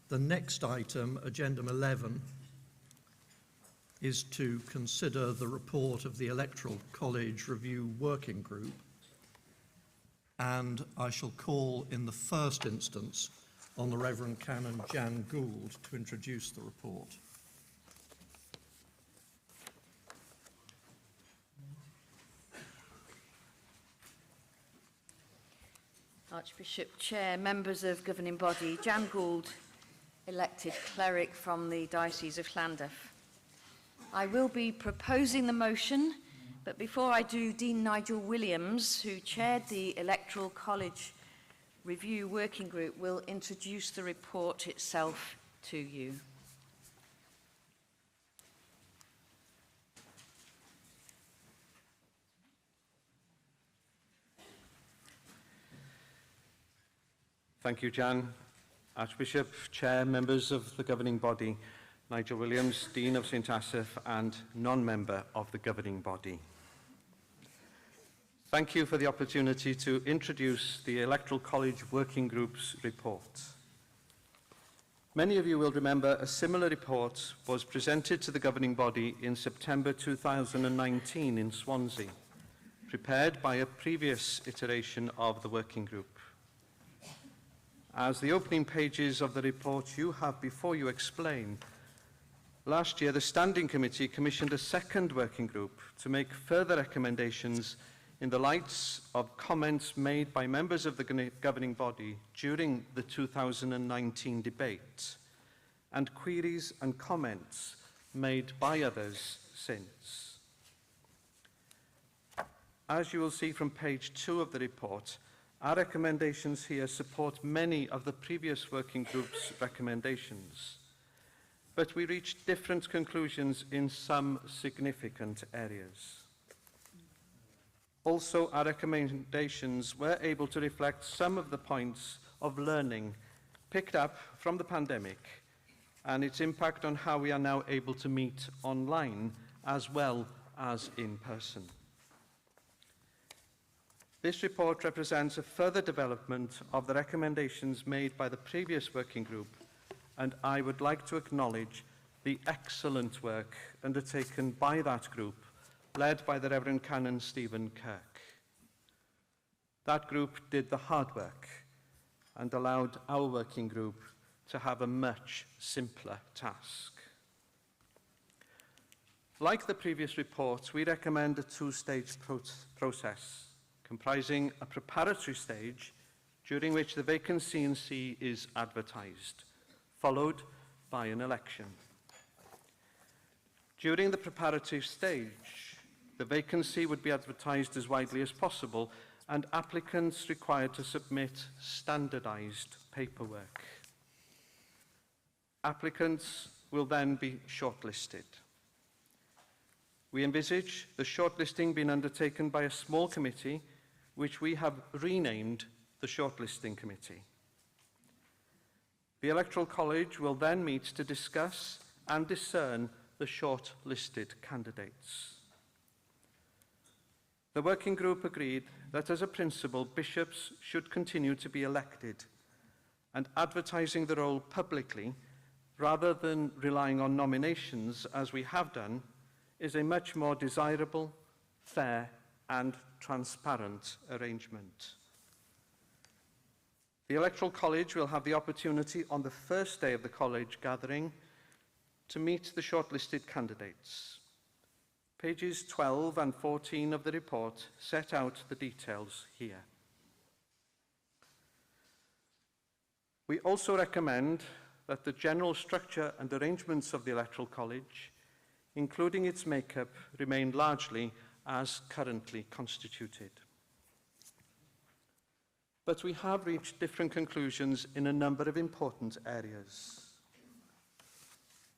The next item, Agenda 11, is to consider the report of the Electoral College Review Working Group, and I shall call in the first instance on the Reverend Canon Jan Gould to introduce the report. Archbishop Chair, members of governing body, Jan Gould, elected cleric from the Diocese of Llandaff. I will be proposing the motion, but before I do, Dean Nigel Williams, who chaired the Electoral College Review Working Group, will introduce the report itself to you. Thank you, Jan. Archbishop, Chair, members of the governing body, Nigel Williams, Dean of St Asaph and non-member of the governing body. Thank you for the opportunity to introduce the Electoral College Working Group's report. Many of you will remember a similar report was presented to the governing body in September 2019 in Swansea, prepared by a previous iteration of the working group. As the opening pages of the report you have before you explain, last year the Standing Committee commissioned a second working group to make further recommendations in the light of comments made by members of the governing body during the 2019 debate and queries and comments made by others since. As you will see from page 2 of the report, our recommendations here support many of the previous working group's recommendations, but we reached different conclusions in some significant areas. Also, our recommendations were able to reflect some of the points of learning picked up from the pandemic and its impact on how we are now able to meet online as well as in person. This report represents a further development of the recommendations made by the previous working group, and I would like to acknowledge the excellent work undertaken by that group, led by the Reverend Canon Stephen Kirk. That group did the hard work and allowed our working group to have a much simpler task. Like the previous reports, we recommend a two-stage process, comprising a preparatory stage during which the vacancy in C is advertised, followed by an election. During the preparatory stage, the vacancy would be advertised as widely as possible and applicants required to submit standardized paperwork. Applicants will then be shortlisted. We envisage the shortlisting being undertaken by a small committee which we have renamed the Shortlisting Committee. The Electoral College will then meet to discuss and discern the shortlisted candidates. The working group agreed that as a principle, bishops should continue to be elected, and advertising the role publicly, rather than relying on nominations as we have done, is a much more desirable, fair and transparent arrangement. The Electoral College will have the opportunity on the first day of the college gathering to meet the shortlisted candidates. Pages 12 and 14 of the report set out the details here. We also recommend that the general structure and arrangements of the Electoral College, including its makeup, remain largely as currently constituted. But we have reached different conclusions in a number of important areas.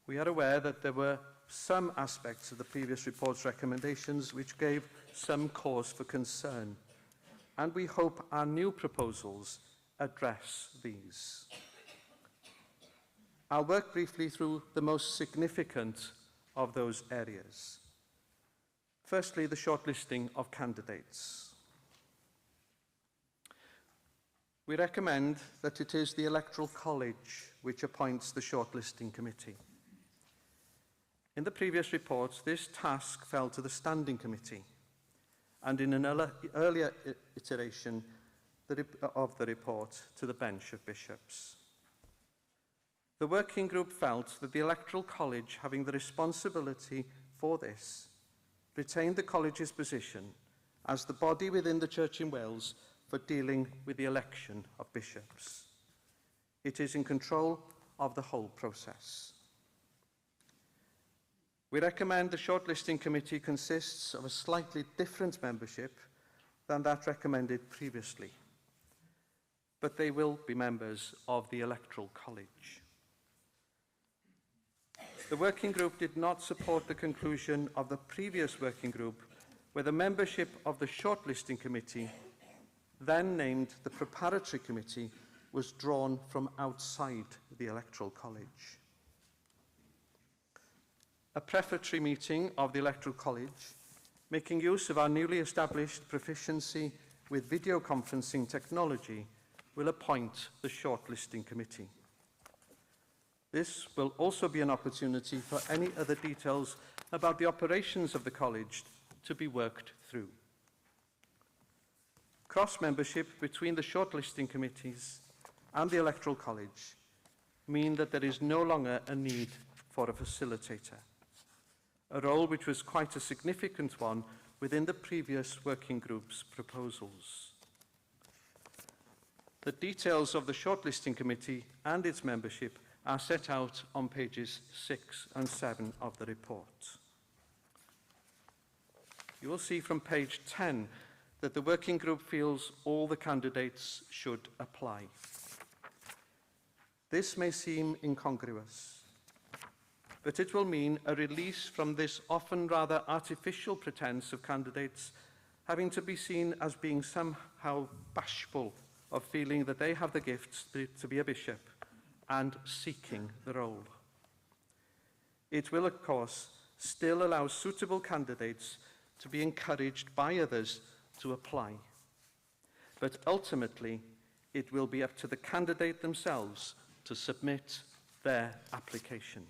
We are aware that there were some aspects of the previous report's recommendations which gave some cause for concern, and we hope our new proposals address these. I'll work briefly through the most significant of those areas. Firstly, the shortlisting of candidates. We recommend that it is the Electoral College which appoints the shortlisting committee. In the previous reports, this task fell to the Standing Committee, and in an earlier iteration of the report, to the Bench of Bishops. The working group felt that the Electoral College, having the responsibility for this, retained the college's position as the body within the Church in Wales for dealing with the election of bishops. It is in control of the whole process. We recommend the shortlisting committee consists of a slightly different membership than that recommended previously, but they will be members of the Electoral College. The working group did not support the conclusion of the previous working group, where the membership of the shortlisting committee, then named the preparatory committee, was drawn from outside the Electoral College. A prefatory meeting of the Electoral College, making use of our newly established proficiency with video conferencing technology, will appoint the shortlisting committee. This will also be an opportunity for any other details about the operations of the college to be worked through. Cross-membership between the shortlisting committees and the Electoral College mean that there is no longer a need for a facilitator, a role which was quite a significant one within the previous working group's proposals. The details of the shortlisting committee and its membership are set out on pages 6 and 7 of the report. You will see from page 10 that the working group feels all the candidates should apply. This may seem incongruous, but it will mean a release from this often rather artificial pretense of candidates having to be seen as being somehow bashful of feeling that they have the gifts to be a bishop and seeking the role. It will, of course, still allow suitable candidates to be encouraged by others to apply. But ultimately, it will be up to the candidate themselves to submit their application.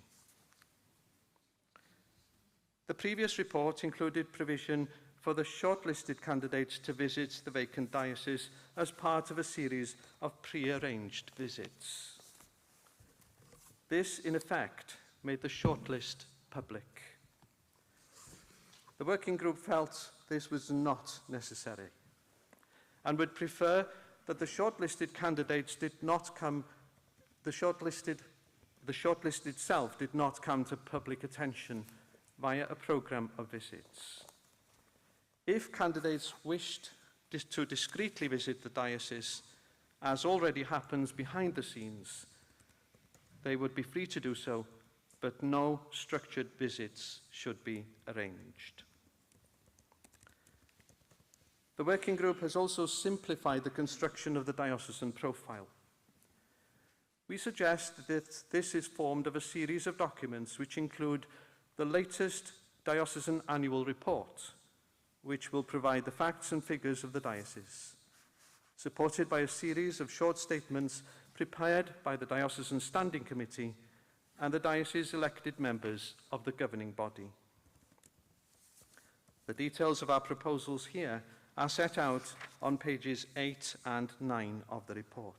The previous report included provision for the shortlisted candidates to visit the vacant diocese as part of a series of pre-arranged visits. This, in effect, made the shortlist public. The working group felt this was not necessary and would prefer that the shortlisted candidates did not come, the shortlist itself did not come to public attention via a programme of visits. If candidates wished to discreetly visit the diocese, as already happens behind the scenes, they would be free to do so, but no structured visits should be arranged. The working group has also simplified the construction of the diocesan profile. We suggest that this is formed of a series of documents which include the latest diocesan annual report, which will provide the facts and figures of the diocese, supported by a series of short statements prepared by the Diocesan Standing Committee and the diocese elected members of the governing body. The details of our proposals here are set out on pages 8 and 9 of the report.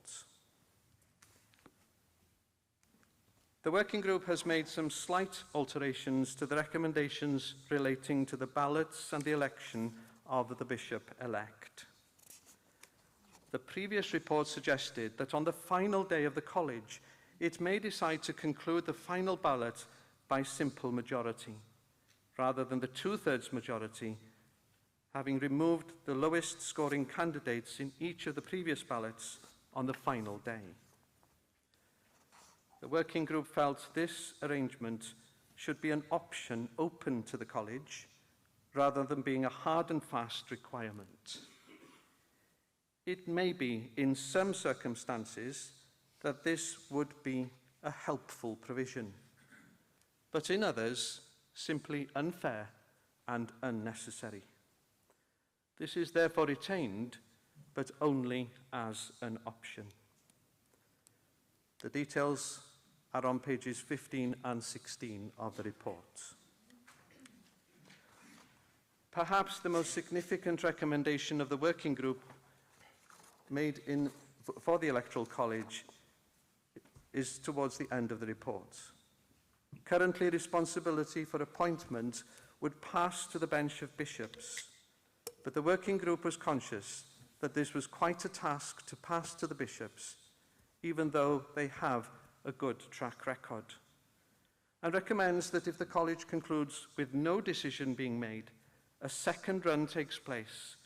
The working group has made some slight alterations to the recommendations relating to the ballots and the election of the bishop-elect. The previous report suggested that on the final day of the college, it may decide to conclude the final ballot by simple majority, rather than the two-thirds majority, having removed the lowest scoring candidates in each of the previous ballots on the final day. The working group felt this arrangement should be an option open to the college, rather than being a hard and fast requirement. It may be, in some circumstances, that this would be a helpful provision, but in others, simply unfair and unnecessary. This is therefore retained, but only as an option. The details are on pages 15 and 16 of the report. Perhaps the most significant recommendation of the working group made for the Electoral College is towards the end of the report. Currently, responsibility for appointment would pass to the bench of bishops, but the working group was conscious that this was quite a task to pass to the bishops, even though they have a good track record, and recommends that if the college concludes with no decision being made, a second run takes place,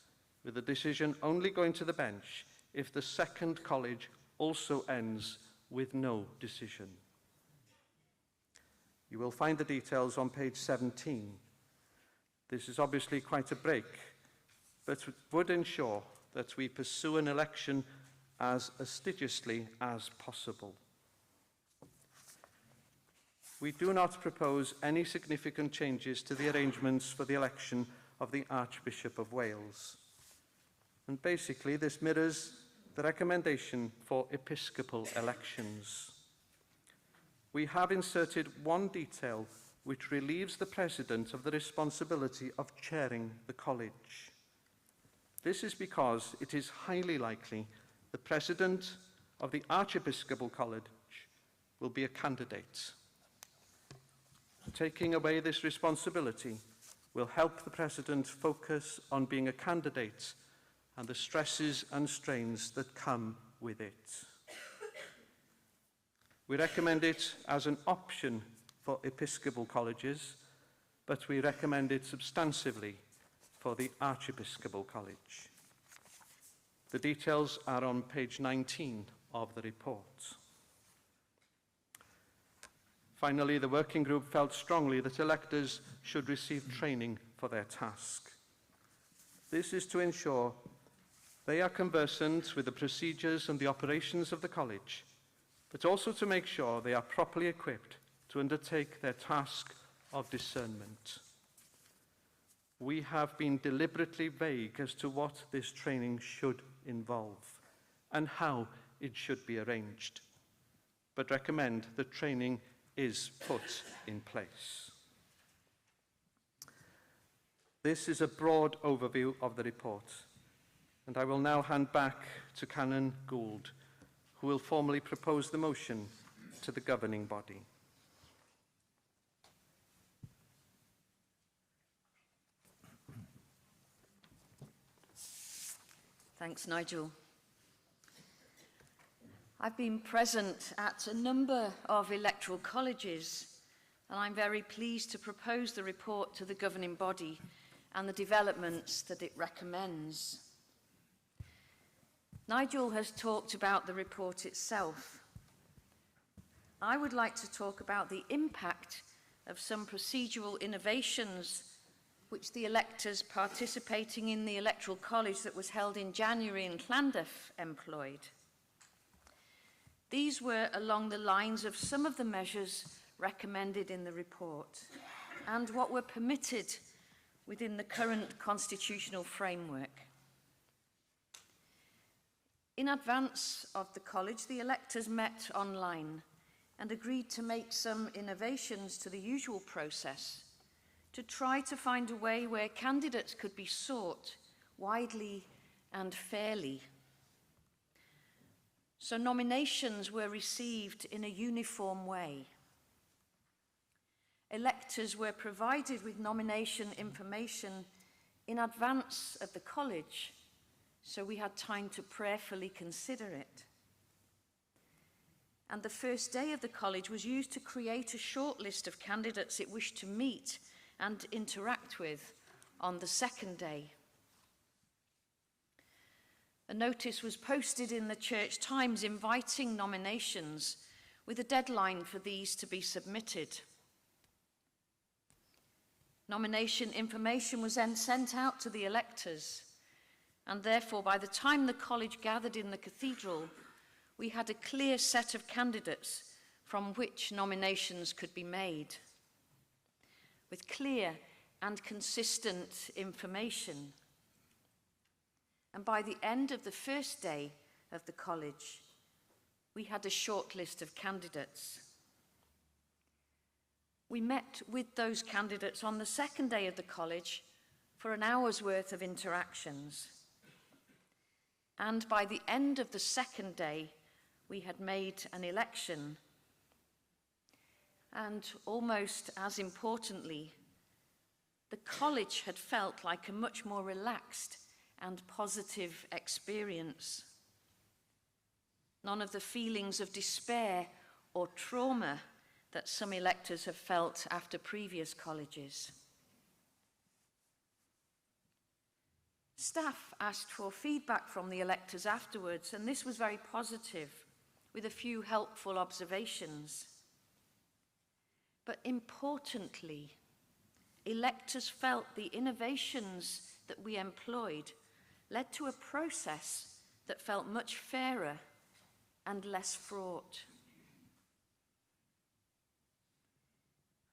with the decision only going to the bench if the second college also ends with no decision. You will find the details on page 17. This is obviously quite a break, but would ensure that we pursue an election as assiduously as possible. We do not propose any significant changes to the arrangements for the election of the Archbishop of Wales. And basically, this mirrors the recommendation for episcopal elections. We have inserted one detail which relieves the president of the responsibility of chairing the college. This is because it is highly likely the president of the Archiepiscopal College will be a candidate. Taking away this responsibility will help the president focus on being a candidate and the stresses and strains that come with it. We recommend it as an option for episcopal colleges, but we recommend it substantively for the Archiepiscopal College. The details are on page 19 of the report. Finally, the working group felt strongly that electors should receive training for their task. This is to ensure they are conversant with the procedures and the operations of the college, but also to make sure they are properly equipped to undertake their task of discernment. We have been deliberately vague as to what this training should involve and how it should be arranged, but recommend that training is put in place. This is a broad overview of the report, and I will now hand back to Canon Gould, who will formally propose the motion to the governing body. Thanks, Nigel. I've been present at a number of electoral colleges, and I'm very pleased to propose the report to the governing body and the developments that it recommends. Nigel has talked about the report itself. I would like to talk about the impact of some procedural innovations which the electors participating in the Electoral College that was held in January in Llandaff employed. These were along the lines of some of the measures recommended in the report and what were permitted within the current constitutional framework. In advance of the college, the electors met online and agreed to make some innovations to the usual process to try to find a way where candidates could be sought widely and fairly. So nominations were received in a uniform way. Electors were provided with nomination information in advance of the college, so we had time to prayerfully consider it. And the first day of the college was used to create a short list of candidates it wished to meet and interact with on the second day. A notice was posted in the Church Times inviting nominations with a deadline for these to be submitted. Nomination information was then sent out to the electors, and therefore by the time the college gathered in the cathedral, we had a clear set of candidates from which nominations could be made, with clear and consistent information. And by the end of the first day of the college, we had a short list of candidates. We met with those candidates on the second day of the college for an hour's worth of interactions. And by the end of the second day, we had made an election. And almost as importantly, the college had felt like a much more relaxed and positive experience. None of the feelings of despair or trauma that some electors have felt after previous colleges. Staff asked for feedback from the electors afterwards, and this was very positive, with a few helpful observations. But importantly, electors felt the innovations that we employed led to a process that felt much fairer and less fraught.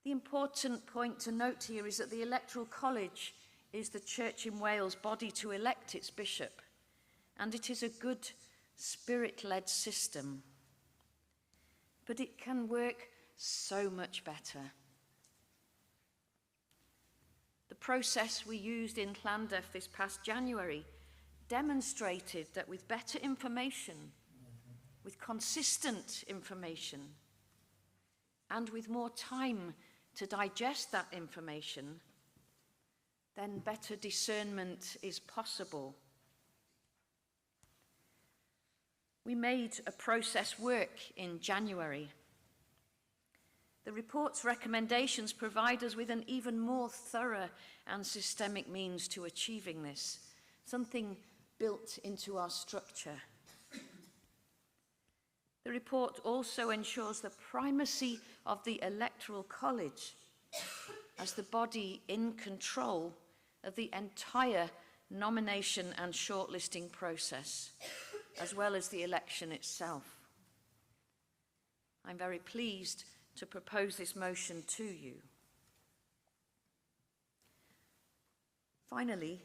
The important point to note here is that the Electoral College is the Church in Wales body to elect its bishop, and it is a good spirit-led system. But it can work so much better. The process we used in Llandaff this past January demonstrated that with better information, with consistent information, and with more time to digest that information, then better discernment is possible. We made a process work in January. The report's recommendations provide us with an even more thorough and systemic means to achieving this, something built into our structure. The report also ensures the primacy of the Electoral College as the body in control of the entire nomination and shortlisting process, as well as the election itself. I'm very pleased to propose this motion to you. Finally,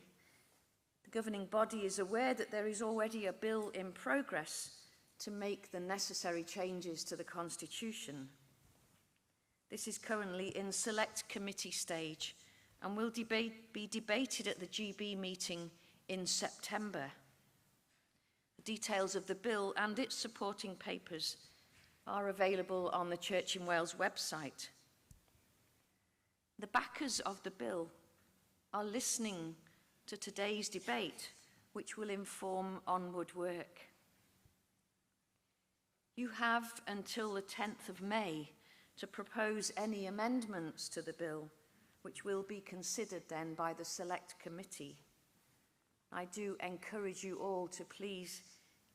the governing body is aware that there is already a bill in progress to make the necessary changes to the Constitution. This is currently in select committee stage and will be debated at the GB meeting in September. The details of the bill and its supporting papers are available on the Church in Wales website. The backers of the bill are listening to today's debate, which will inform onward work. You have until the 10th of May to propose any amendments to the bill, which will be considered then by the Select Committee. I do encourage you all to please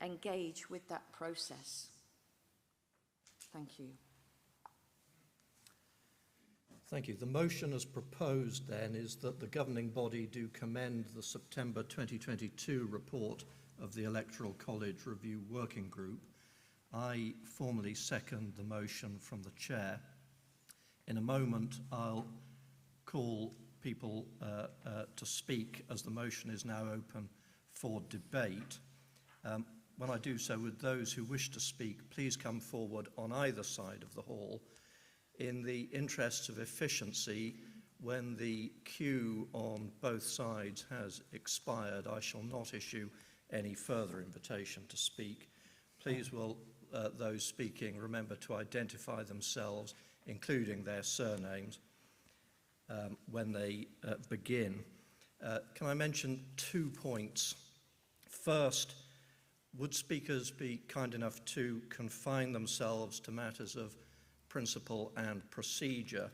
engage with that process. Thank you. Thank you. The motion as proposed then is that the governing body do commend the September 2022 report of the Electoral College Review Working Group. I formally second the motion from the chair. In a moment, I'll call people to speak as the motion is now open for debate. When I do so, would those who wish to speak please come forward on either side of the hall. In the interests of efficiency, when the queue on both sides has expired, I shall not issue any further invitation to speak. Please will those speaking remember to identify themselves, including their surnames, when they begin. Can I mention 2 points? First, would speakers be kind enough to confine themselves to matters of principle and procedure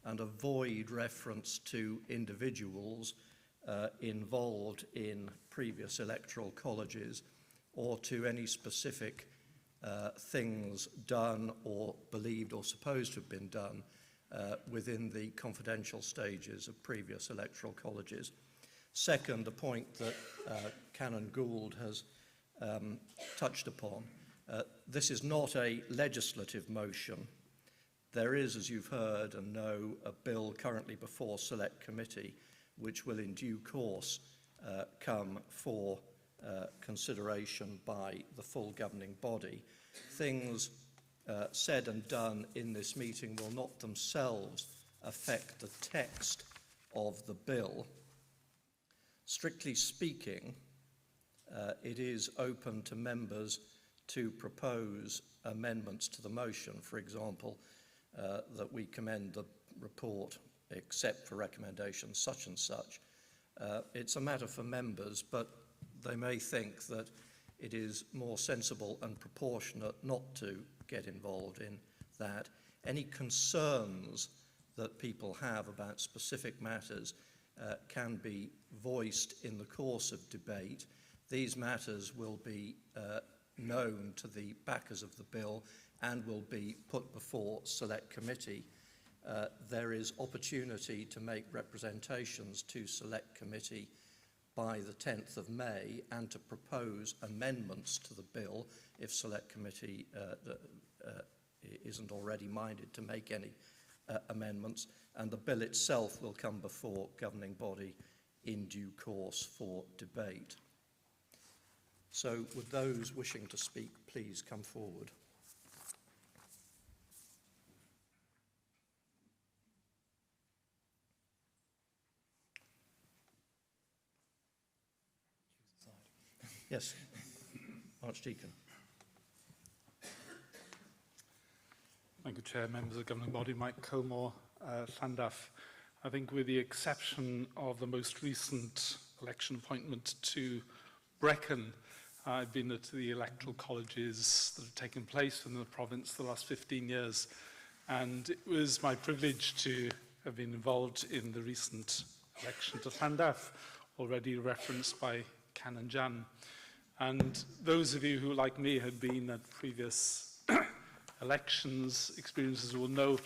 and avoid reference to individuals involved in previous electoral colleges or to any specific things done or believed or supposed to have been done within the confidential stages of previous electoral colleges. Second, the point that Canon Gould has touched upon, this is not a legislative motion. There is, as you've heard and know, a bill currently before Select Committee, which will in due course come for consideration by the full governing body. Things said and done in this meeting will not themselves affect the text of the bill. Strictly speaking, it is open to members to propose amendments to the motion. For example, that we commend the report except for recommendations such and such. It's a matter for members, but they may think that it is more sensible and proportionate not to get involved in that. Any concerns that people have about specific matters can be voiced in the course of debate. These matters will be known to the backers of the bill and will be put before Select Committee. There is opportunity to make representations to Select Committee by the 10th of May and to propose amendments to the bill if Select Committee isn't already minded to make any amendments, and the bill itself will come before governing body in due course for debate. So would those wishing to speak please come forward? Yes, Archdeacon. Thank you, Chair. Members of the governing body, Mike Colmore, Llandaff. I think with the exception of the most recent election appointment to Brecon, I've been at the electoral colleges that have taken place in the province the last 15 years, and it was my privilege to have been involved in the recent election to Llandaff, already referenced by Canon Jan. And those of you who, like me, had been at previous elections experiences will know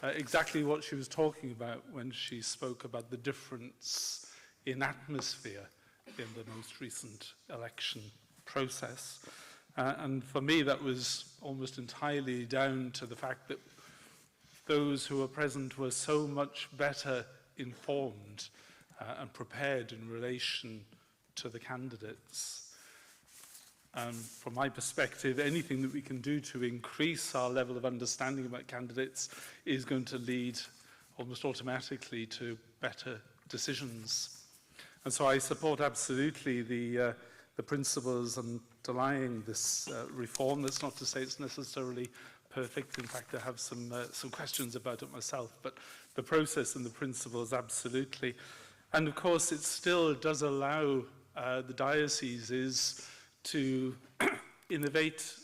exactly what she was talking about when she spoke about the difference in atmosphere in the most recent election process. And for me, that was almost entirely down to the fact that those who were present were so much better informed and prepared in relation to the candidates. From my perspective, anything that we can do to increase our level of understanding about candidates is going to lead almost automatically to better decisions. And so I support absolutely the principles underlying this reform. That's not to say it's necessarily perfect. In fact, I have some questions about it myself, but the process and the principles absolutely. And of course, it still does allow the dioceses to innovate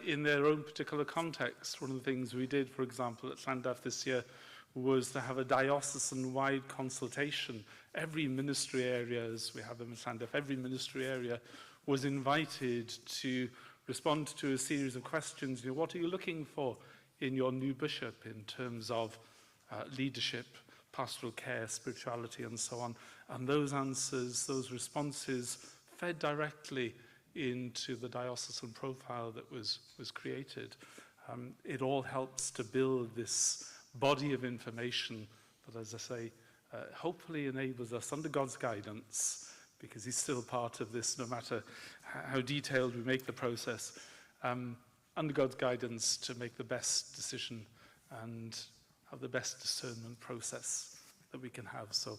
in their own particular context. One of the things we did, for example, at Llandaff this year was to have a diocesan-wide consultation. Every ministry area, as we have them at Llandaff, every ministry area was invited to respond to a series of questions. You know, what are you looking for in your new bishop in terms of leadership, pastoral care, spirituality, and so on? And those answers, those responses fed directly into the diocesan profile that was created. It all helps to build this body of information that, as I say, hopefully enables us, under God's guidance, because he's still part of this, no matter how detailed we make the process, under God's guidance to make the best decision and have the best discernment process that we can have. So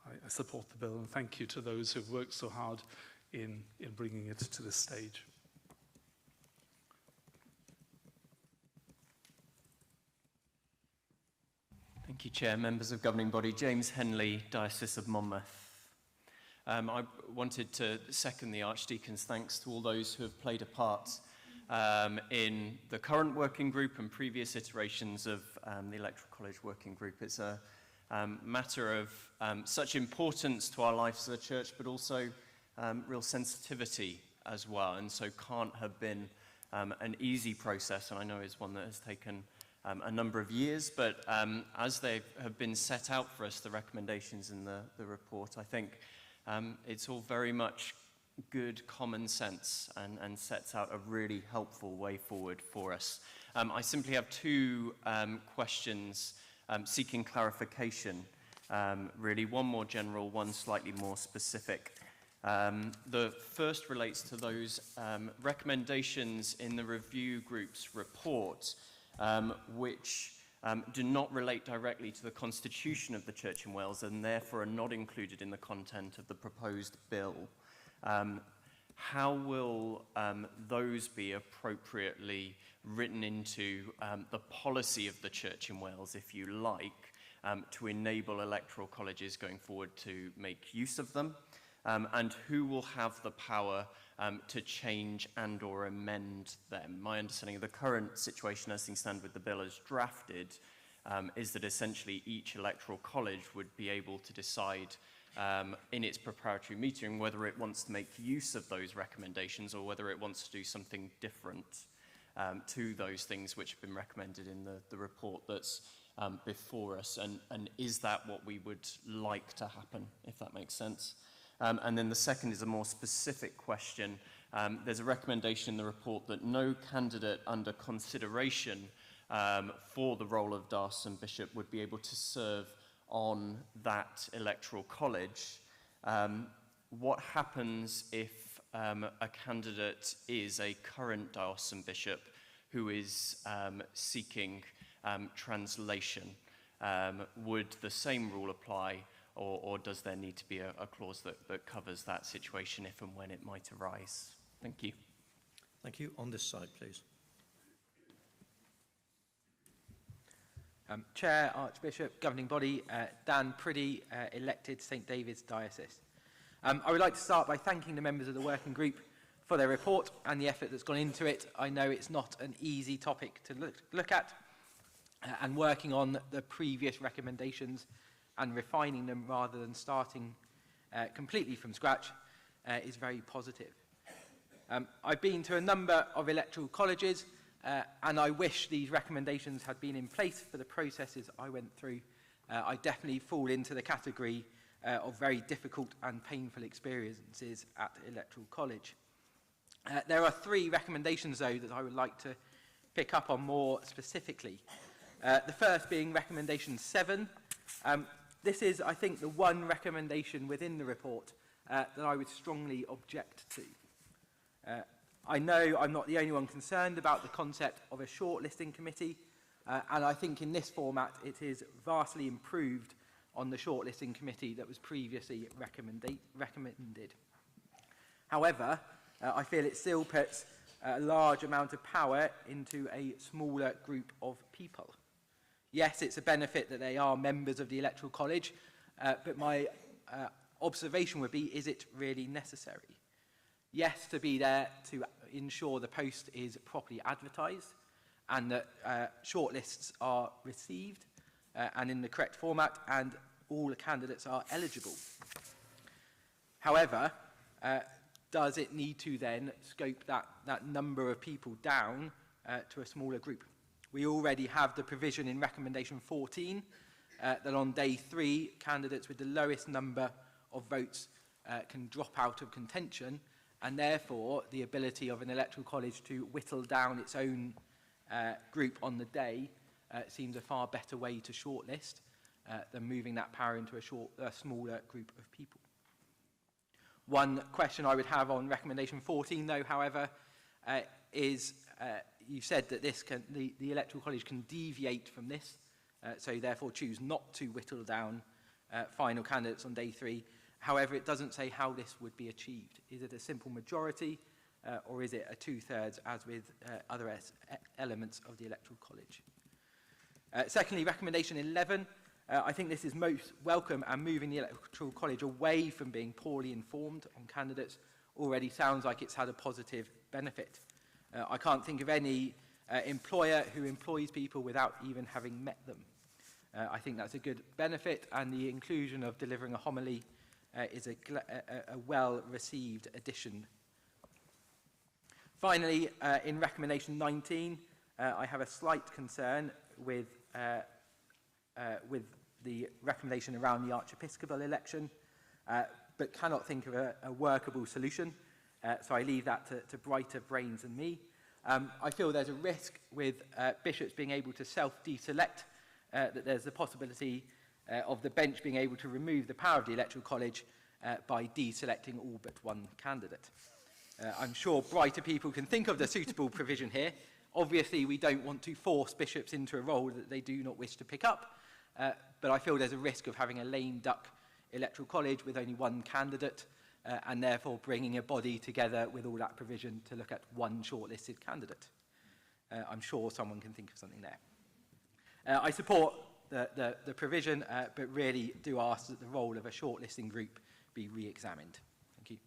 I support the bill, and thank you to those who've worked so hard in bringing it to this stage. Thank you, Chair. Members of governing body, James Henley, Diocese of Monmouth. I wanted to second the Archdeacon's thanks to all those who have played a part in the current working group and previous iterations of the Electoral College working group. It's a matter of such importance to our lives as a church, but also real sensitivity as well, and so can't have been an easy process, and I know it's one that has taken a number of years, but as they have been set out for us, the recommendations in the report, I think it's all very much good common sense and sets out a really helpful way forward for us. I simply have two questions seeking clarification, really, one more general, one slightly more specific. The first relates to those recommendations in the review group's report, which do not relate directly to the constitution of the Church in Wales and therefore are not included in the content of the proposed bill. How will those be appropriately written into the policy of the Church in Wales, if you like, to enable electoral colleges going forward to make use of them? And who will have the power to change and or amend them? My understanding of the current situation as things stand with the bill as drafted is that essentially each electoral college would be able to decide in its preparatory meeting whether it wants to make use of those recommendations or whether it wants to do something different to those things which have been recommended in the report that's before us. And is that what we would like to happen, if that makes sense? And then the second is a more specific question. There's a recommendation in the report that no candidate under consideration for the role of diocesan bishop would be able to serve on that electoral college. What happens if a candidate is a current diocesan bishop who is seeking translation? Would the same rule apply? Or does there need to be a clause that covers that situation if and when it might arise? Thank you. Thank you. On this side, please. Chair, Archbishop, Governing Body, Dan Priddy, elected St David's Diocese. I would like to start by thanking the members of the working group for their report and the effort that's gone into it. I know it's not an easy topic to look at, and working on the previous recommendations and refining them rather than starting completely from scratch is very positive. I've been to a number of electoral colleges and I wish these recommendations had been in place for the processes I went through. I definitely fall into the category of very difficult and painful experiences at electoral college. There are three recommendations though that I would like to pick up on more specifically. The first being recommendation 7. This is, I think, the one recommendation within the report that I would strongly object to. I know I'm not the only one concerned about the concept of a shortlisting committee, and I think in this format it is vastly improved on the shortlisting committee that was previously recommended. However, I feel it still puts a large amount of power into a smaller group of people. Yes, it's a benefit that they are members of the Electoral College, but my observation would be, is it really necessary? Yes, to be there to ensure the post is properly advertised and that shortlists are received and in the correct format and all the candidates are eligible. However, does it need to then scope that number of people down to a smaller group? We already have the provision in recommendation 14 that on day 3, candidates with the lowest number of votes can drop out of contention, and therefore the ability of an electoral college to whittle down its own group on the day seems a far better way to shortlist than moving that power into a smaller group of people. One question I would have on recommendation 14, though, however, is you said that the electoral college can deviate from this, so therefore choose not to whittle down final candidates on day 3. However, it doesn't say how this would be achieved. Is it a simple majority or is it a 2/3 as with other elements of the electoral college? Secondly, recommendation 11. I think this is most welcome, and moving the electoral college away from being poorly informed on candidates already sounds like it's had a positive benefit. I can't think of any employer who employs people without even having met them. I think that's a good benefit, and the inclusion of delivering a homily is a well-received addition. Finally, in recommendation 19, I have a slight concern with the recommendation around the archiepiscopal election, but cannot think of a workable solution. So I leave that to brighter brains than me. I feel there's a risk with bishops being able to self-deselect, that there's the possibility of the bench being able to remove the power of the electoral college by deselecting all but one candidate. I'm sure brighter people can think of the suitable provision here. Obviously, we don't want to force bishops into a role that they do not wish to pick up, but I feel there's a risk of having a lame duck electoral college with only one candidate, and therefore bringing a body together with all that provision to look at one shortlisted candidate. I'm sure someone can think of something there. I support the provision, but really do ask that the role of a shortlisting group be re-examined. Thank you.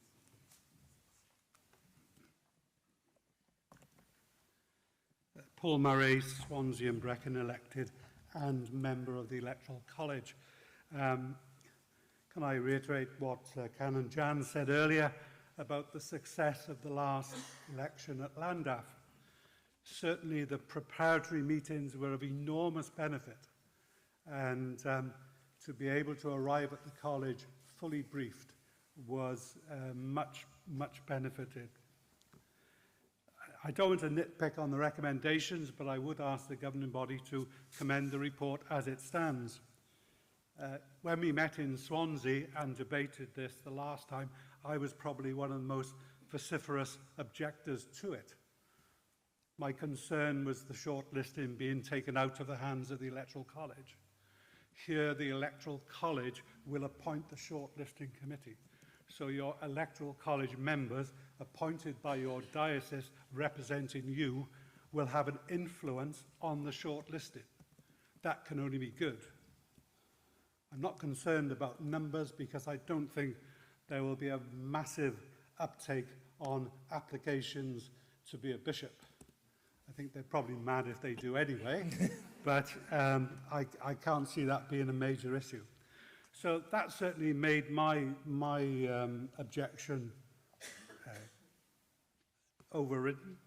Paul Murray, Swansea and Brecon elected and member of the Electoral College. Can I reiterate what Canon Jan said earlier about the success of the last election at Llandaff? Certainly the preparatory meetings were of enormous benefit, and to be able to arrive at the college fully briefed was much benefited. I don't want to nitpick on the recommendations, but I would ask the governing body to commend the report as it stands. When we met in Swansea and debated this the last time, I was probably one of the most vociferous objectors to it. My concern was the shortlisting being taken out of the hands of the Electoral College. Here, the Electoral College will appoint the shortlisting committee. So your Electoral College members, appointed by your diocese representing you, will have an influence on the shortlisting. That can only be good. I'm not concerned about numbers because I don't think there will be a massive uptake on applications to be a bishop. I think they're probably mad if they do anyway, but I can't see that being a major issue. So that certainly made my objection overridden.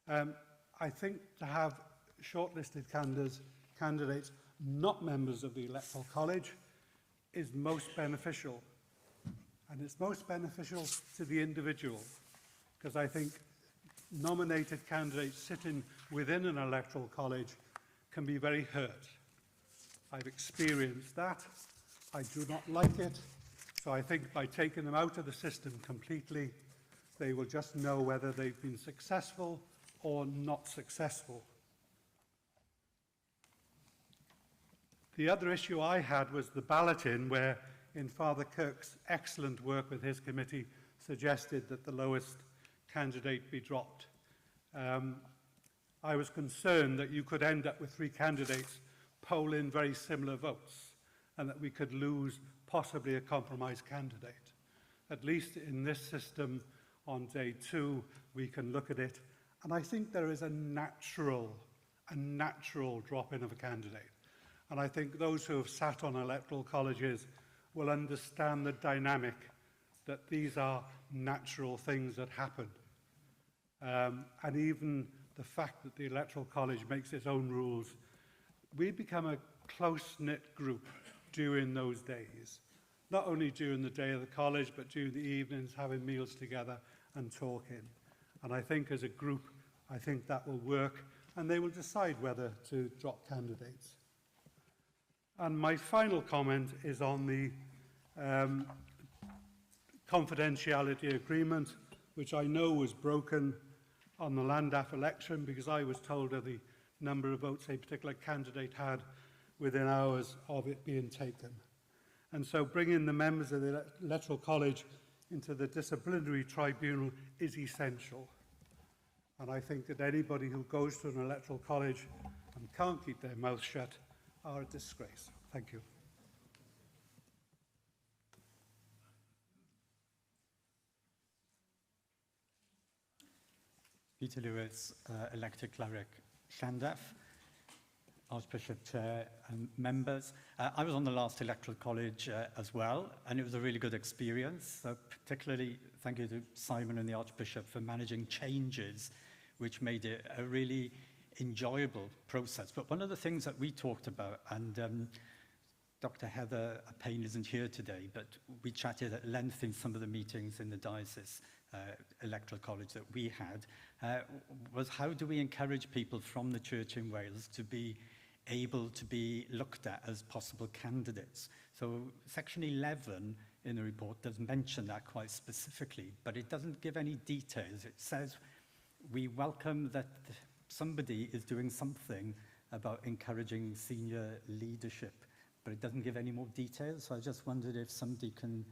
I think to have shortlisted candidates not members of the Electoral College is most beneficial. And it's most beneficial to the individual, because I think nominated candidates sitting within an Electoral College can be very hurt. I've experienced that. I do not like it. So I think by taking them out of the system completely, they will just know whether they've been successful or not successful. The other issue I had was the balloting, where in Father Kirk's excellent work with his committee suggested that the lowest candidate be dropped. I was concerned that you could end up with 3 candidates polling very similar votes and that we could lose possibly a compromise candidate. At least in this system on day 2, we can look at it, and I think there is a natural drop-in of a candidate. And I think those who have sat on electoral colleges will understand the dynamic, that these are natural things that happen. And even the fact that the Electoral College makes its own rules, we become a close-knit group during those days. Not only during the day of the college, but during the evenings, having meals together and talking. And I think as a group, I think that will work, and they will decide whether to drop candidates. And my final comment is on the confidentiality agreement, which I know was broken on the Llandaff election because I was told of the number of votes a particular candidate had within hours of it being taken. And so bringing the members of the Electoral College into the disciplinary tribunal is essential. And I think that anybody who goes to an Electoral College and can't keep their mouth shut are a disgrace. Thank you. Peter Lewis, elected cleric, Llandaff, Archbishop Chair and members. I was on the last Electoral College as well, and it was a really good experience. So particularly thank you to Simon and the Archbishop for managing changes, which made it a really enjoyable process. But one of the things that we talked about, and Dr. Heather Payne isn't here today, but we chatted at length in some of the meetings in the diocese Electoral College that we had, was how do we encourage people from the Church in Wales to be able to be looked at as possible candidates. So Section 11 in the report does mention that quite specifically, but it doesn't give any details. It says we welcome that somebody is doing something about encouraging senior leadership, but it doesn't give any more details. So I just wondered if somebody can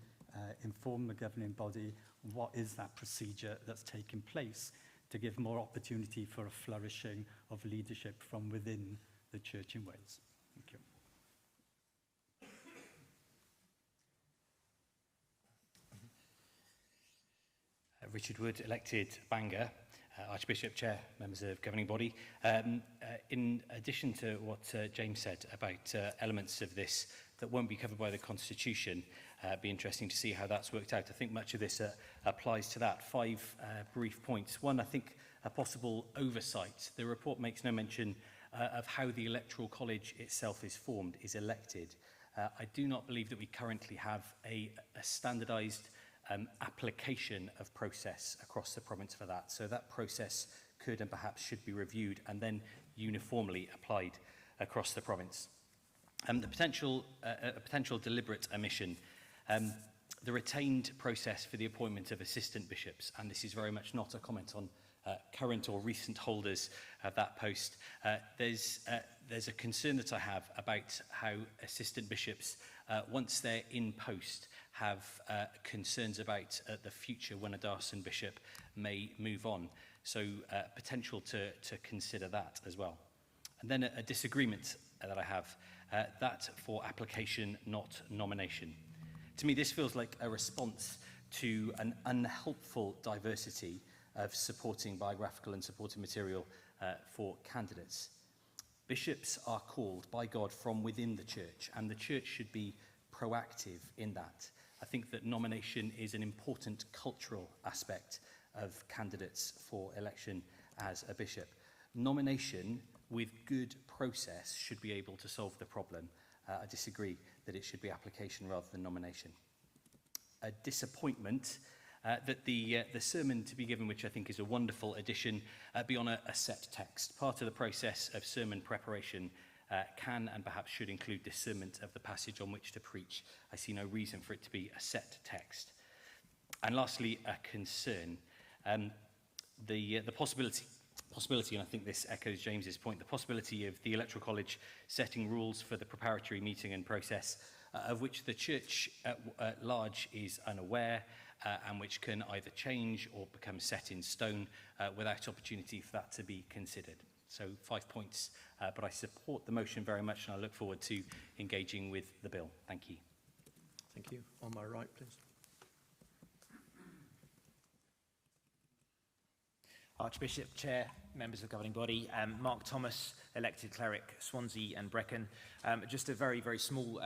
inform the governing body what is that procedure that's taking place to give more opportunity for a flourishing of leadership from within the church in Wales. Thank you. Richard Wood, elected Bangor, Archbishop Chair, members of governing body. In addition to what James said about elements of this that won't be covered by the Constitution, it'd be interesting to see how that's worked out. I think much of this applies to that. 5 brief points. One, I think a possible oversight. The report makes no mention of how the Electoral College itself is formed, is elected. I do not believe that we currently have a standardised application of process across the province for that. So that process could and perhaps should be reviewed and then uniformly applied across the province. The potential deliberate omission, the retained process for the appointment of assistant bishops, and this is very much not a comment on current or recent holders of that post. There's a concern that I have about how assistant bishops, once they're in post, have concerns about the future when a Darson bishop may move on. So potential to consider that as well. And then a disagreement that I have, that for application, not nomination. To me, this feels like a response to an unhelpful diversity of supporting biographical and supporting material for candidates. Bishops are called by God from within the church, and the church should be proactive in that. I think that nomination is an important cultural aspect of candidates for election as a bishop. Nomination with good process should be able to solve the problem. I disagree that it should be application rather than nomination. A disappointment that the sermon to be given, which I think is a wonderful addition, be on a set text. Part of the process of sermon preparation can and perhaps should include discernment of the passage on which to preach. I see no reason for it to be a set text. And lastly, a concern. The possibility, and I think this echoes James's point, the possibility of the Electoral College setting rules for the preparatory meeting and process of which the church at large is unaware and which can either change or become set in stone without opportunity for that to be considered. So 5 points, but I support the motion very much and I look forward to engaging with the bill. Thank you. Thank you. On my right, please. Archbishop, Chair, members of the governing body, Mark Thomas, elected cleric, Swansea and Brecon. Just a very, very small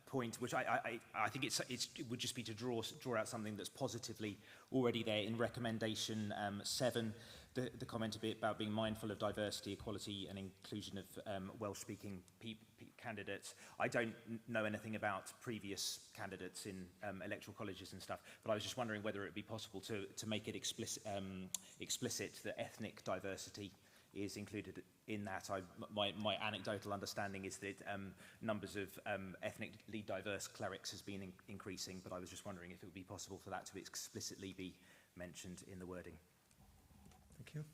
point, which I think it would just be to draw out something that's positively already there in recommendation 7. The comment a bit about being mindful of diversity, equality and inclusion of Welsh-speaking candidates. I don't know anything about previous candidates in electoral colleges and stuff, but I was just wondering whether it would be possible to make it explicit that ethnic diversity is included in that. My anecdotal understanding is that numbers of ethnically diverse clerics has been increasing, but I was just wondering if it would be possible for that to explicitly be mentioned in the wording. Thank you.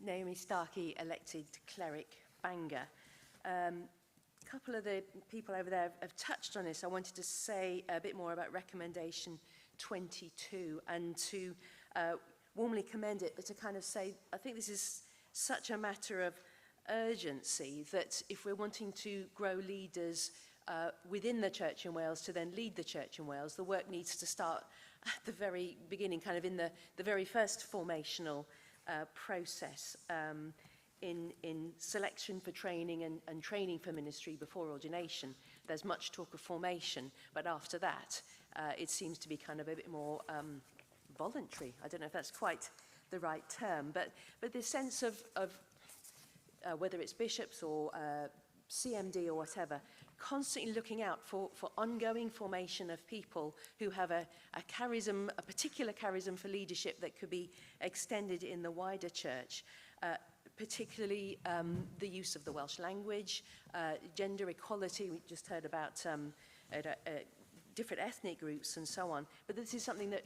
Naomi Starkey, elected cleric, Bangor. A couple of the people over there have touched on this. I wanted to say a bit more about recommendation 22 and to warmly commend it, but to kind of say, I think this is such a matter of urgency that if we're wanting to grow leaders within the Church in Wales to then lead the Church in Wales, the work needs to start at the very beginning, kind of in the very first formational process in selection for training and training for ministry before ordination. There's much talk of formation, but after that, it seems to be kind of a bit more voluntary. I don't know if that's quite the right term, but this sense of whether it's bishops or CMD or whatever, constantly looking out for ongoing formation of people who have a particular charism for leadership that could be extended in the wider church. particularly the use of the Welsh language, gender equality. We just heard about different ethnic groups and so on. But this is something that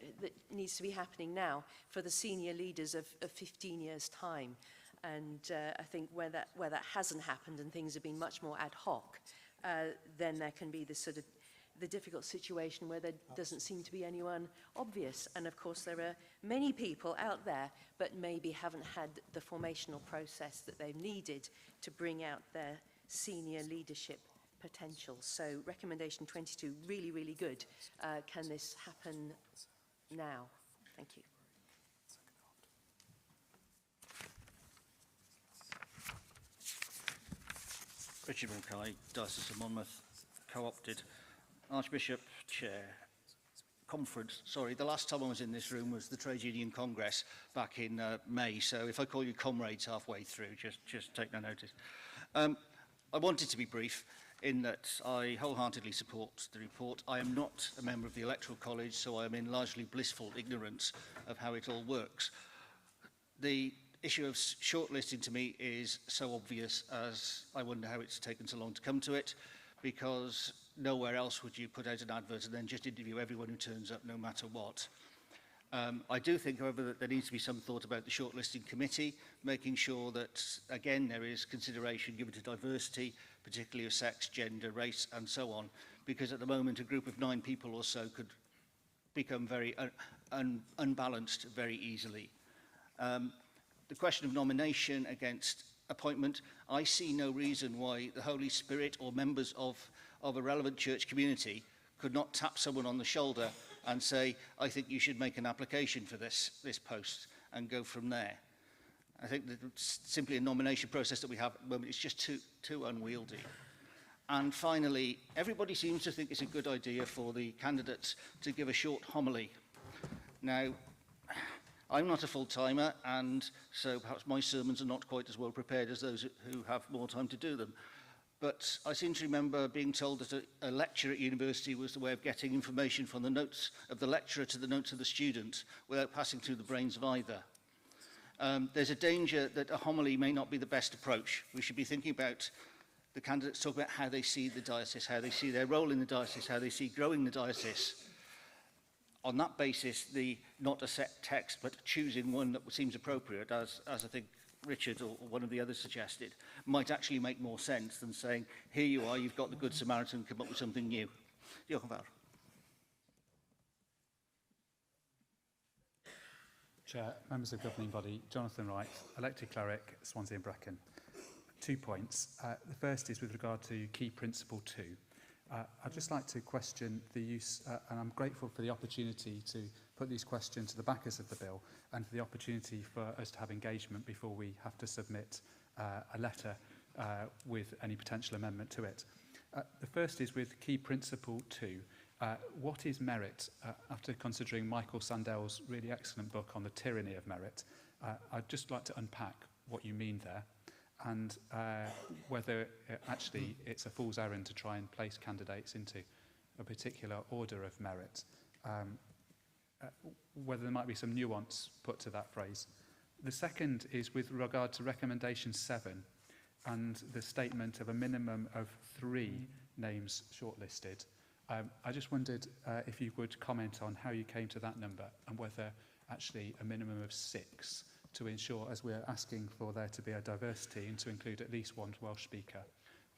needs to be happening now for the senior leaders of 15 years' time. And I think where that hasn't happened and things have been much more ad hoc, then there can be this sort of the difficult situation where there doesn't seem to be anyone obvious. And of course there are many people out there but maybe haven't had the formational process that they've needed to bring out their senior leadership potential. So recommendation 22, really, really good. Can this happen now? Thank you. Richard Mackay, Diocese of Monmouth, co-opted. Archbishop Chair, conference, sorry, the last time I was in this room was the Trade Union Congress back in May, so if I call you comrades halfway through, just take no notice. I wanted to be brief in that I wholeheartedly support the report. I am not a member of the Electoral College, so I am in largely blissful ignorance of how it all works. The issue of shortlisting to me is so obvious as I wonder how it's taken so long to come to it, because nowhere else would you put out an advert and then just interview everyone who turns up no matter what. I do think, however, that there needs to be some thought about the shortlisting committee, making sure that, again, there is consideration given to diversity, particularly of sex, gender, race, and so on, because at the moment a group of 9 people or so could become very unbalanced very easily. The question of nomination against appointment, I see no reason why the Holy Spirit or members of a relevant church community could not tap someone on the shoulder and say, I think you should make an application for this post and go from there. I think that simply a nomination process that we have at the moment is just too unwieldy. And finally, everybody seems to think it's a good idea for the candidates to give a short homily. Now, I'm not a full-timer, and so perhaps my sermons are not quite as well prepared as those who have more time to do them. But I seem to remember being told that a lecture at university was the way of getting information from the notes of the lecturer to the notes of the student without passing through the brains of either. There's a danger that a homily may not be the best approach. We should be thinking about the candidates talk about how they see the diocese, how they see their role in the diocese, how they see growing the diocese. On that basis, not a set text, but choosing one that seems appropriate, as I think Richard or one of the others suggested, might actually make more sense than saying, here you are, you've got the Good Samaritan, come up with something new. Diolch yn fawr. Chair, members of the governing body, Jonathan Wright, elected cleric, Swansea and Brecon. 2 points. The first is with regard to key principle 2. I'd just like to question the use, and I'm grateful for the opportunity to put these questions to the backers of the bill and for the opportunity for us to have engagement before we have to submit a letter with any potential amendment to it. The first is with key principle 2. What is merit? After considering Michael Sandel's really excellent book on the tyranny of merit, I'd just like to unpack what you mean there, and whether actually it's a fool's errand to try and place candidates into a particular order of merit. Whether there might be some nuance put to that phrase. The second is with regard to recommendation 7 and the statement of a minimum of 3 names shortlisted. I just wondered if you would comment on how you came to that number and whether actually a minimum of 6 to ensure, as we're asking for there to be a diversity and to include at least one Welsh speaker.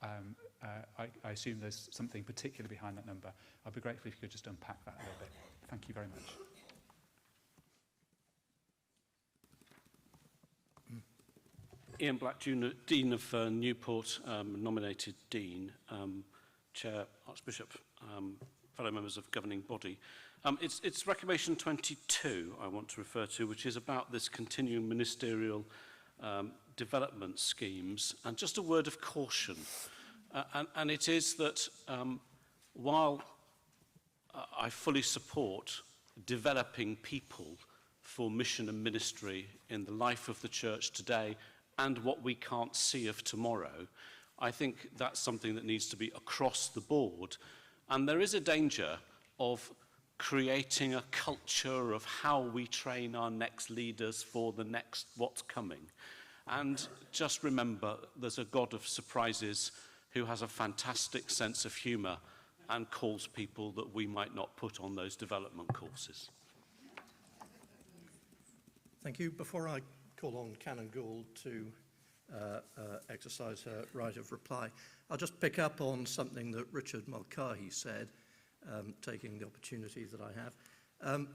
I assume there's something particular behind that number. I'd be grateful if you could just unpack that a little bit. Thank you very much. Ian Black, Dean of Newport, nominated Dean, Chair, Archbishop, fellow members of governing body. It's recommendation 22 I want to refer to, which is about this continuing ministerial development schemes. And just a word of caution. And it is that while I fully support developing people for mission and ministry in the life of the church today and what we can't see of tomorrow, I think that's something that needs to be across the board. And there is a danger of creating a culture of how we train our next leaders for the next what's coming. And just remember, there's a God of surprises who has a fantastic sense of humour and calls people that we might not put on those development courses. Thank you. Before I call on Canon Gould to exercise her right of reply, I'll just pick up on something that Richard Mulcahy said, taking the opportunity that I have.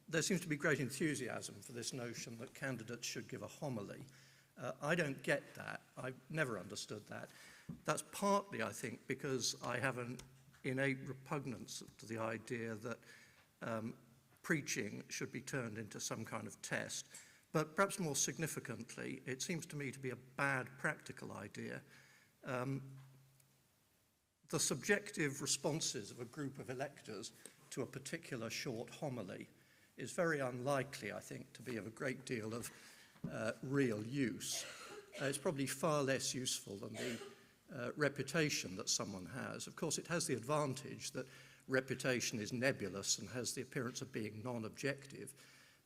There seems to be great enthusiasm for this notion that candidates should give a homily. I don't get that. I've never understood that. That's partly, I think, because I have an innate repugnance to the idea that preaching should be turned into some kind of test. But perhaps more significantly, it seems to me to be a bad practical idea. The subjective responses of a group of electors to a particular short homily is very unlikely, I think, to be of a great deal of real use. It's probably far less useful than the reputation that someone has. Of course, it has the advantage that reputation is nebulous and has the appearance of being non-objective,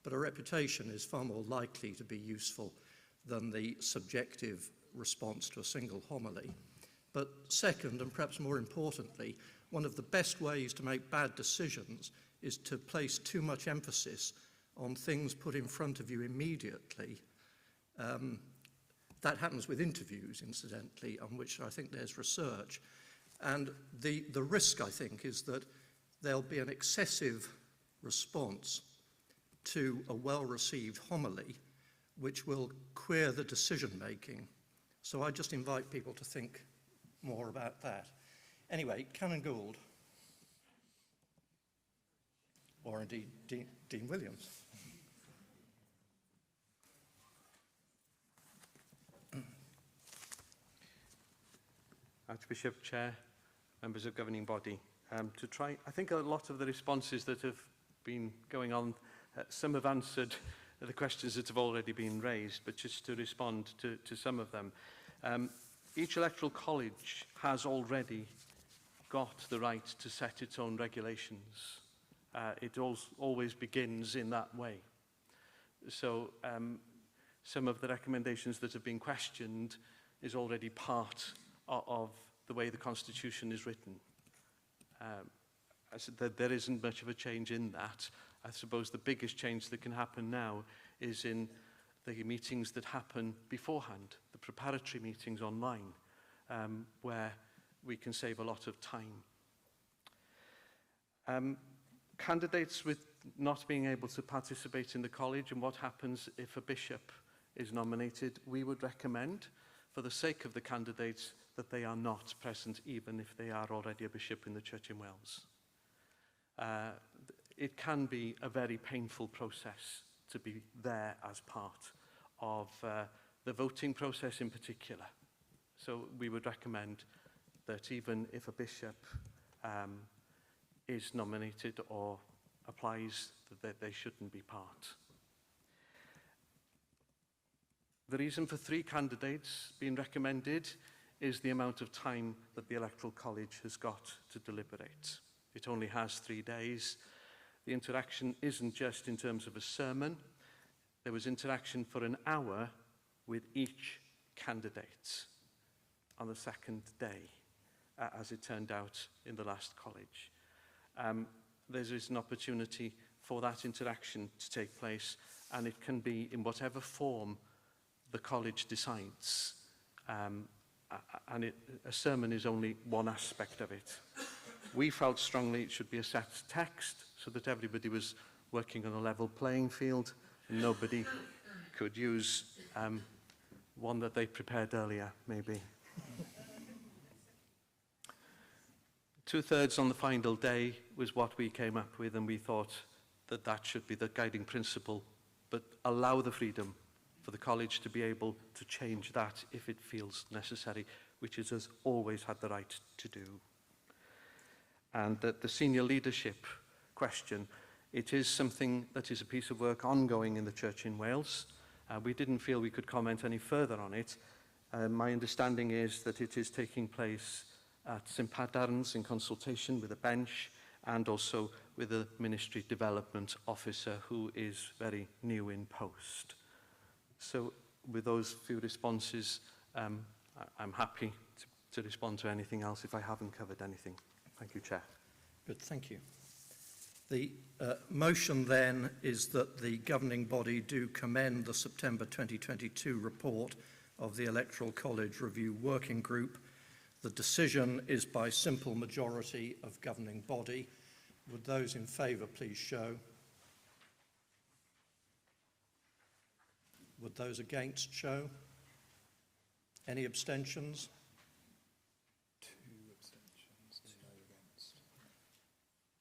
but a reputation is far more likely to be useful than the subjective response to a single homily. But second, and perhaps more importantly, one of the best ways to make bad decisions is to place too much emphasis on things put in front of you immediately. That happens with interviews, incidentally, on which I think there's research. And the risk, I think, is that there'll be an excessive response to a well-received homily, which will queer the decision-making. So I just invite people to think more about that. Anyway, Canon Gould, or indeed Dean Williams. Archbishop, Chair, members of governing body, I think a lot of the responses that have been going on, some have answered the questions that have already been raised, but just to respond to some of them. Each electoral college has already got the right to set its own regulations. It always begins in that way. So some of the recommendations that have been questioned is already part of the way the Constitution is written. I said that there isn't much of a change in that. I suppose the biggest change that can happen now is in the meetings that happen beforehand, the preparatory meetings online, where we can save a lot of time. Candidates with not being able to participate in the college and what happens if a bishop is nominated, we would recommend, for the sake of the candidates, that they are not present even if they are already a bishop in the Church in Wales. It can be a very painful process to be there as part of the voting process in particular. So we would recommend that even if a bishop is nominated or applies, that they shouldn't be part. The reason for 3 candidates being recommended is the amount of time that the Electoral College has got to deliberate. It only has 3 days. The interaction isn't just in terms of a sermon. There was interaction for an hour with each candidate on the second day, as it turned out in the last college. There is an opportunity for that interaction to take place, and it can be in whatever form the college decides. A sermon is only one aspect of it. We felt strongly it should be a set text so that everybody was working on a level playing field and nobody could use one that they prepared earlier, maybe. 2/3 on the final day was what we came up with, and we thought that that should be the guiding principle, but allow the freedom for the college to be able to change that if it feels necessary, which it has always had the right to do. And the senior leadership question, it is something that is a piece of work ongoing in the Church in Wales. We didn't feel we could comment any further on it. My understanding is that it is taking place at St Padarns in consultation with a bench and also with a ministry development officer who is very new in post. So with those few responses, I'm happy to respond to anything else if I haven't covered anything. Thank you, Chair. Good, thank you. The motion then is that the governing body do commend the September 2022 report of the Electoral College Review Working Group. The decision is by simple majority of governing body. Would those in favour please show? Would those against show? Any abstentions?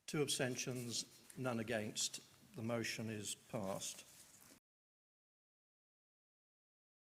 2 abstentions, none against. The motion is passed.